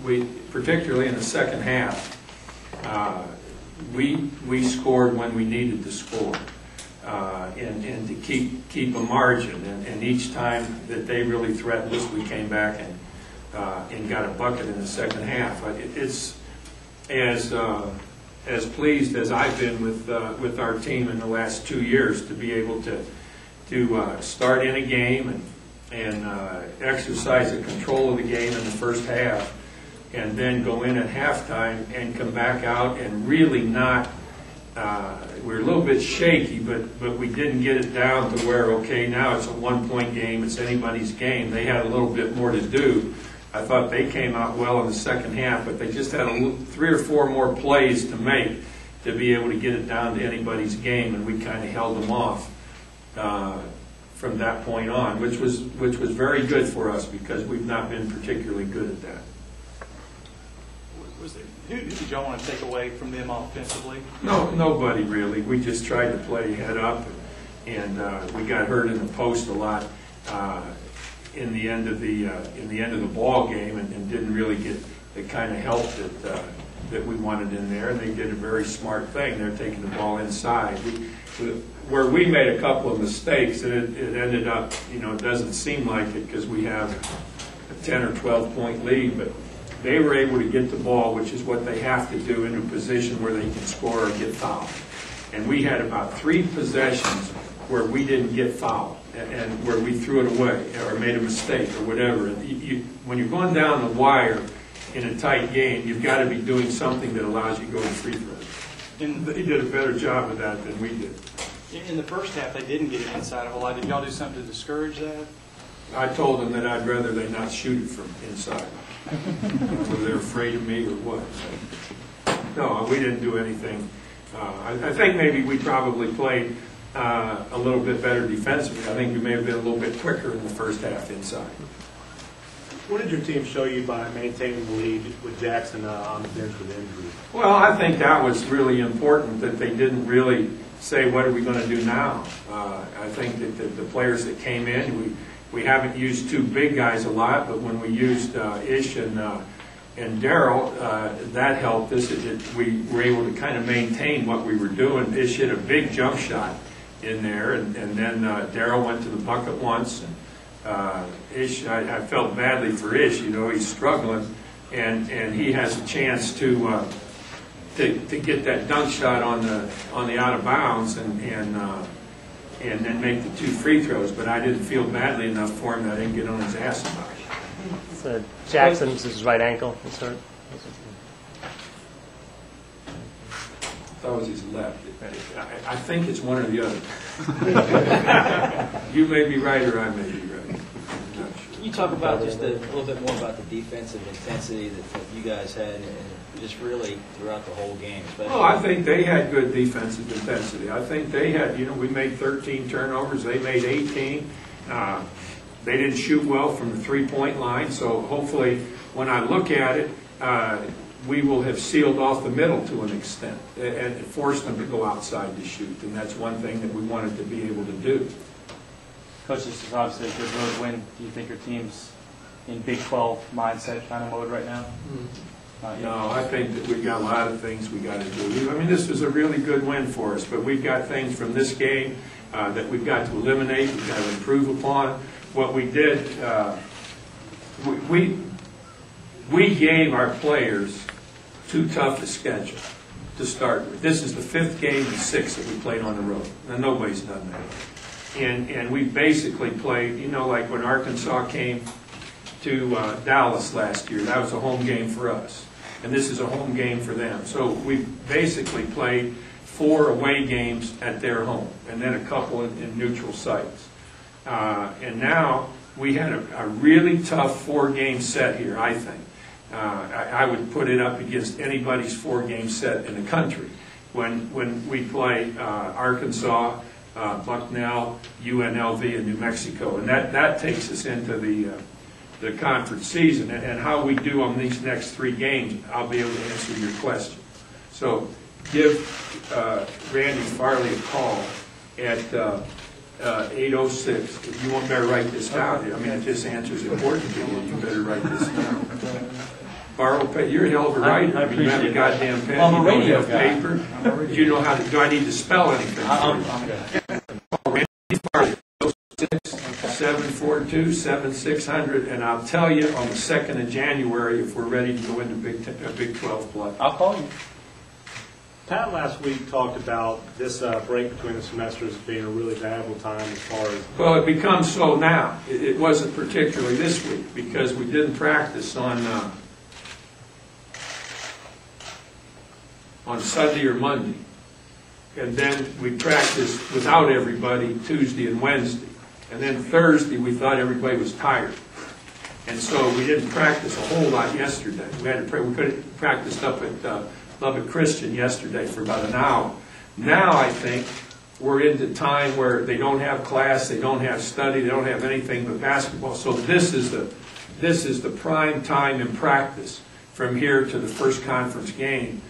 We, particularly in the second half, we scored when we needed to score, and to keep a margin. And each time that they really threatened us, we came back and got a bucket in the second half. It's as pleased as I've been with our team in the last 2 years to be able to start in a game and exercise the control of the game in the first half, and then go in at halftime and come back out and really not. We're a little bit shaky, but we didn't get it down to where, okay, now it's a 1-point game, it's anybody's game. They had a little bit more to do. I thought they came out well in the second half, but they just had 3 or 4 more plays to make to be able to get it down to anybody's game, and we kind of held them off from that point on, which was very good for us because we've not been particularly good at that. Who did y'all want to take away from them offensively? No, nobody really. We just tried to play head up, and we got hurt in the post a lot in the end of the ball game, and didn't really get the kind of help that we wanted in there. And they did a very smart thing. They're taking the ball inside. Where we made a couple of mistakes, and it ended up, it doesn't seem like it because we have a 10 or 12 point lead, but they were able to get the ball, which is what they have to do, into a position where they can score or get fouled. And we had about 3 possessions where we didn't get fouled and where we threw it away or made a mistake or whatever. When you're going down the wire in a tight game, you've got to be doing something that allows you to go to free throws. They did a better job of that than we did. In the first half, they didn't get it inside a whole lot. Did y'all do something to discourage that? I told them that I'd rather they not shoot it from inside. Whether they're afraid of me or what. No, we didn't do anything. I think maybe we probably played a little bit better defensively. I think we may have been a little bit quicker in the first half inside. What did your team show you by maintaining the lead with Jackson on the bench with injury? Well, I think that was really important that they didn't really say, what are we going to do now? I think that the players that came in, we haven't used 2 big guys a lot, but when we used Ish and Darryl, that helped us. We were able to kind of maintain what we were doing. Ish hit a big jump shot in there, and then Darryl went to the bucket once. And Ish, I felt badly for Ish. He's struggling, and he has a chance to get that dunk shot on the out of bounds and then make the 2 free throws, but I didn't feel badly enough for him that I didn't get on his ass about it. So Jackson's his right ankle. That was his left. I think it's one or the other. You may be right or I may be right. I'm not sure. You talk about just a little bit more about the defensive intensity that you guys had, and just really throughout the whole game. Well, I think they had good defensive intensity. I think they had, we made 13 turnovers. They made 18. They didn't shoot well from the 3-point line, so hopefully when I look at it, we will have sealed off the middle to an extent and forced them to go outside to shoot, and that's one thing that we wanted to be able to do. Coach, this is obviously a good road win. Do you think your team's in Big 12 mindset kind of mode right now? No, I think that we've got a lot of things we got to do. I mean, this was a really good win for us, but we've got things from this game that we've got to eliminate, we've got to improve upon. What we did, we gave our players too tough a schedule to start with. This is the 5th game and 6th that we played on the road. Now, nobody's done that. And we basically played, like when Arkansas came to Dallas last year, that was a home game for us. And this is a home game for them. So we basically played 4 away games at their home, and then a couple in neutral sites. And now we had a really tough 4-game set here, I think. I would put it up against anybody's 4-game set in the country. When we play Arkansas, Bucknell, UNLV, and New Mexico. And that takes us into the conference season. And how we do on these next 3 games, I'll be able to answer your question. So give Randy Farley a call at 8:06. If you want me to write this down, I mean, if this answer is important to you, you better write this down. Borrow paper. You're a hell of a writer. I You have a appreciate goddamn pen. Well, I'm a You don't radio have guy. paper. I'm a radio Do you know how to? Do I need to spell anything? I'm good. 742-7600, and I'll tell you on the 2nd of January if we're ready to go into Big 12 play. I'll call you. Pat last week talked about this break between the semesters being a really valuable time as far as Well, it becomes so now. It wasn't particularly this week because we didn't practice on Sunday or Monday. And then we practiced without everybody Tuesday and Wednesday. And then Thursday, we thought everybody was tired. And so we didn't practice a whole lot yesterday. We could have practiced up at Lubbock Christian yesterday for about an hour. Now I think we're into time where they don't have class, they don't have study, they don't have anything but basketball. So this is the prime time in practice from here to the first conference game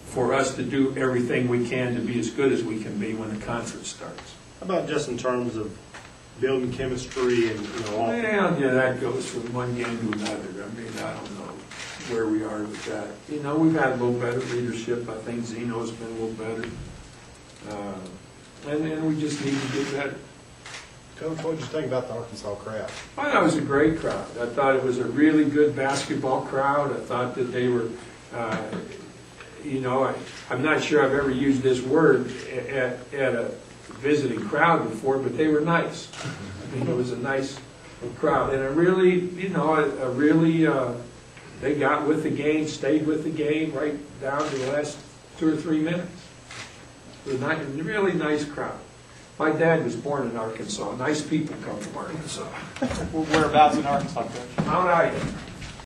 for us to do everything we can to be as good as we can be when the conference starts. how about just in terms of building chemistry and all Well, yeah, that goes from one game to another. I mean, I don't know where we are with that. You know, we've had a little better leadership. I think Zeno's been a little better. And then we just need to get better. Coach, what did you think about the Arkansas crowd? I thought it was a great crowd. I thought it was a really good basketball crowd. I thought that they were, you know, I'm not sure I've ever used this word at a visiting crowd before, but they were nice. I mean, it was a nice crowd. And a really, you know, they got with the game, stayed with the game right down to the last 2 or 3 minutes. It was a really nice crowd. My dad was born in Arkansas. Nice people come from Arkansas. Whereabouts in Arkansas, Coach? Mount Ida.